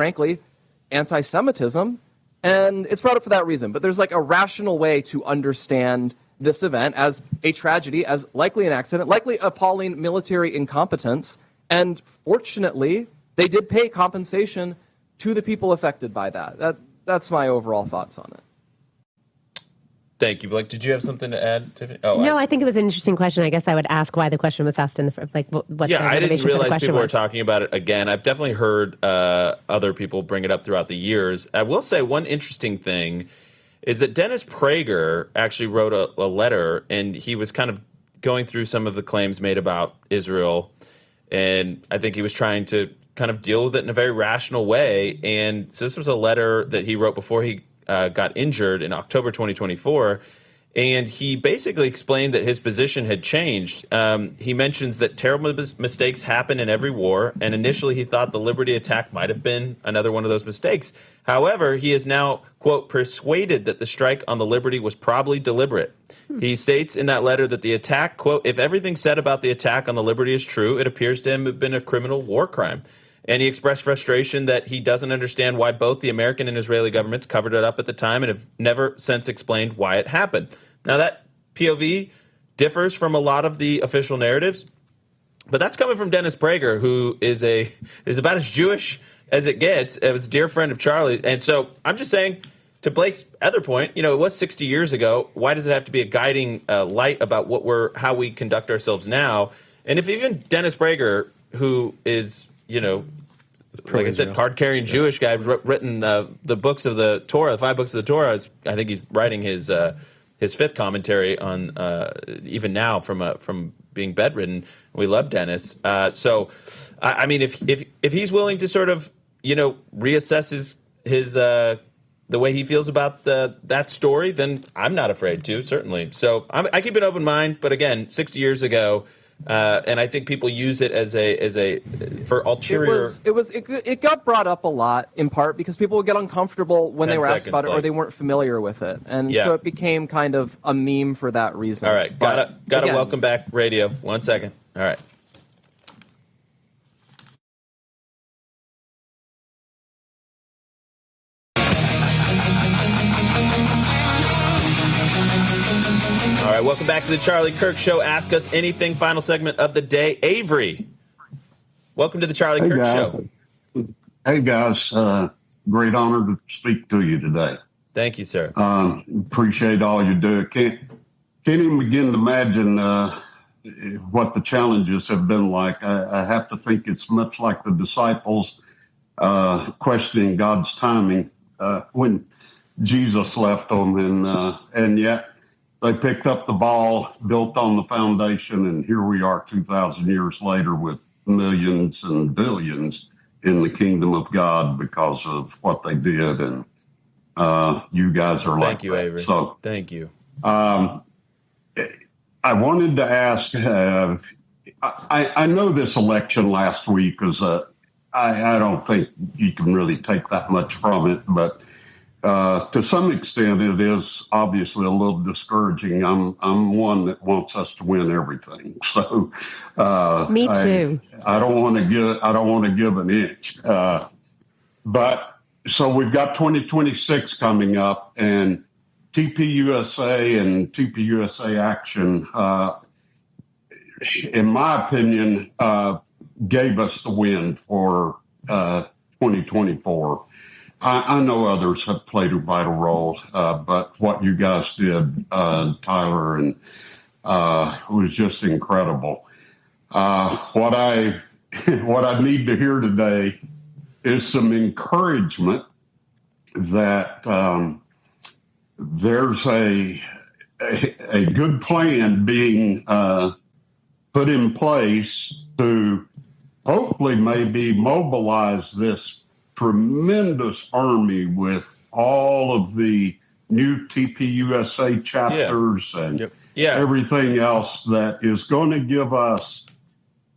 frankly, anti-Semitism. And it's brought up for that reason. But there's like a rational way to understand this event as a tragedy, as likely an accident, likely appalling military incompetence. And fortunately, they did pay compensation to the people affected by that. That's my overall thoughts on it. Thank you. Blake, did you have something to add, Tiffany? No, I think it was an interesting question. I guess I would ask why the question was asked in the what the I motivation didn't realize for the people was. were talking about it again. I've definitely heard other people bring it up throughout the years. I will say one interesting thing is that Dennis Prager actually wrote a letter, and he was kind of going through some of the claims made about Israel, and I think he was trying to kind of deal with it in a very rational way. And so this was a letter that he wrote before he got injured in October 2024, and he basically explained that his position had changed. He mentions that terrible mistakes happen in every war, and initially he thought the Liberty attack might have been another one of those mistakes. However, he is now, quote, persuaded that the strike on the Liberty was probably deliberate. He states in that letter that the attack, quote, if everything said about the attack on the Liberty is true, it appears to him to have been a criminal war crime. And he expressed frustration that he doesn't understand why both the American and Israeli governments covered it up at the time and have never since explained why it happened. Now, that POV differs from a lot of the official narratives, but that's coming from Dennis Prager, who is about as Jewish as it gets. It was a dear friend of Charlie. And so I'm just saying, to Blake's other point, it was 60 years ago. Why does it have to be a guiding light about how we conduct ourselves now? And if even Dennis Prager, who is like I said, card-carrying Jewish guy, written the books of the Torah, the 5 books of the Torah. I think he's writing his 5th commentary on even now from being bedridden. We love Dennis. So, I mean, if he's willing to sort of reassess his the way he feels about that story, then I'm not afraid to, certainly. So I keep an open mind, but again, 60 years ago. And I think people use it as a for ulterior. It got brought up a lot in part because people would get uncomfortable when they were asked about it or they weren't familiar with it, and so it became kind of a meme for that reason. All right, gotta welcome back radio. 1 second. All right. All right, welcome back to the Charlie Kirk Show. Ask Us Anything, final segment of the day. Avery, welcome to the Charlie Kirk Show. Hey, guys. Great honor to speak to you today. Thank you, sir. Appreciate all you do. Can't even begin to imagine what the challenges have been like. I have to think it's much like the disciples questioning God's timing when Jesus left them, and yet they picked up the ball, built on the foundation, and here we are 2,000 years later with millions and billions in the kingdom of God because of what they did. And you guys are like Thank you, that. Avery. So, thank you. I wanted to ask, I know this election last week was, I don't think you can really take that much from it, but to some extent, it is obviously a little discouraging. I'm one that wants us to win everything. So, me too. I don't want to give an inch. But so we've got 2026 coming up, and TPUSA and TPUSA Action, in my opinion, gave us the win for 2024. I know others have played a vital role, but what you guys did, Tyler, and was just incredible. What I need to hear today is some encouragement that there's a good plan being put in place to hopefully maybe mobilize this tremendous army with all of the new TPUSA chapters and everything else that is going to give us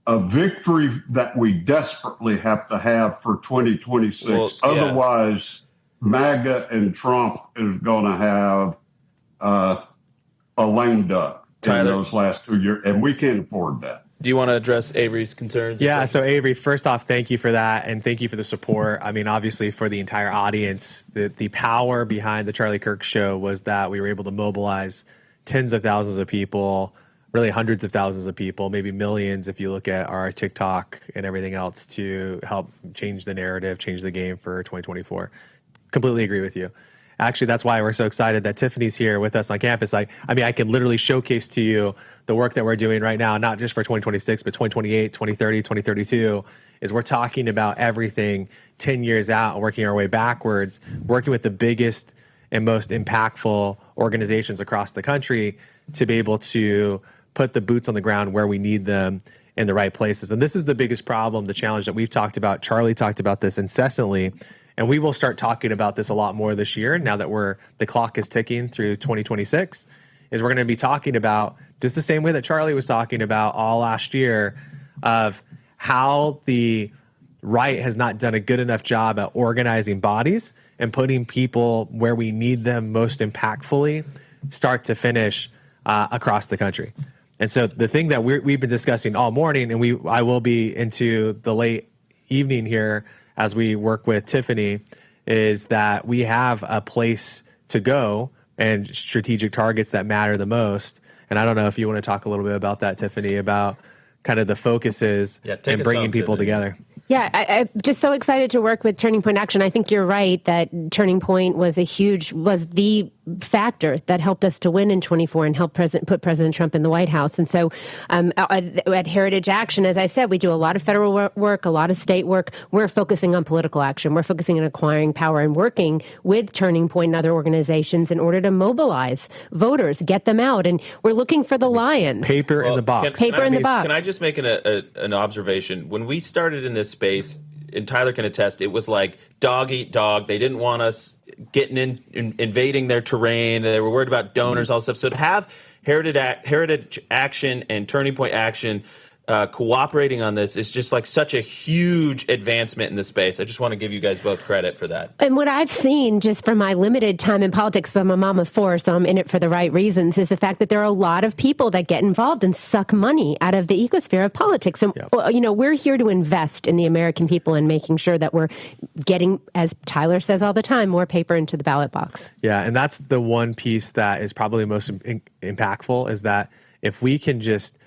a victory that we desperately have to have for 2026. Well, otherwise, MAGA and Trump is going to have a lame duck in those last 2 years, and we can't afford that. Do you want to address Avery's concerns? Yeah, so Avery, first off, thank you for that, and thank you for the support. I mean, obviously, for the entire audience, the power behind the Charlie Kirk Show was that we were able to mobilize tens of thousands of people, really hundreds of thousands of people, maybe millions if you look at our TikTok and everything else, to help change the narrative, change the game for 2024. Completely agree with you. Actually, that's why we're so excited that Tiffany's here with us on campus. I mean, I can literally showcase to you the work that we're doing right now, not just for 2026, but 2028, 2030, 2032, is we're talking about everything 10 years out and working our way backwards, working with the biggest and most impactful organizations across the country to be able to put the boots on the ground where we need them in the right places. And this is the biggest problem, the challenge that we've talked about. Charlie talked about this incessantly. And we will start talking about this a lot more this year, now that the clock is ticking through 2026, is we're going to be talking about just the same way that Charlie was talking about all last year, of how the right has not done a good enough job at organizing bodies and putting people where we need them most impactfully, start to finish, across the country. And so the thing that we've been discussing all morning, and I will be into the late evening here as we work with Tiffany, is that we have a place to go and strategic targets that matter the most. And I don't know if you want to talk a little bit about that, Tiffany, about kind of the focuses and bringing people together. Yeah, I'm just so excited to work with Turning Point Action. I think you're right that Turning Point was the factor that helped us to win in 24 and help put President Trump in the White House. And so at Heritage Action, as I said, we do a lot of federal work, a lot of state work. We're focusing on political action. We're focusing on acquiring power and working with Turning Point and other organizations in order to mobilize voters, get them out. And we're looking for the lions. Paper in the box. Paper in the box. Can I just make an observation? When we started in this space, and Tyler can attest, it was like dog eat dog. They didn't want us getting invading their terrain. They were worried about donors, all this stuff. So to have Heritage Action and Turning Point Action cooperating on this is just like such a huge advancement in the space. I just want to give you guys both credit for that. And what I've seen just from my limited time in politics, but I'm a mom of four, so I'm in it for the right reasons, is the fact that there are a lot of people that get involved and suck money out of the ecosphere of politics. And, we're here to invest in the American people and making sure that we're getting, as Tyler says all the time, more paper into the ballot box. Yeah, and that's the one piece that is probably most impactful, is that if we can just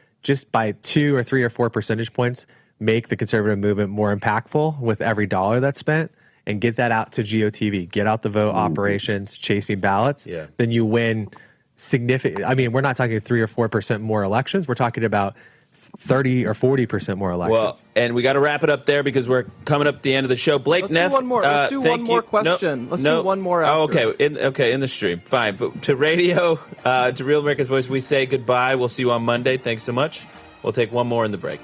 by 2 or 3 or 4 percentage points make the conservative movement more impactful with every dollar that's spent, and get that out to GOTV, get out the vote operations, chasing ballots, then you win significant. I mean, we're not talking 3 or 4% more elections. We're talking about 30 or 40% more elections. Well, and we got to wrap it up there because we're coming up at the end of the show. Blake Let's Neff, do one more. Let's do one more question. Let's do one more. After. Okay, in the stream. Fine. But to radio, to Real America's Voice, we say goodbye. We'll see you on Monday. Thanks so much. We'll take one more in the break.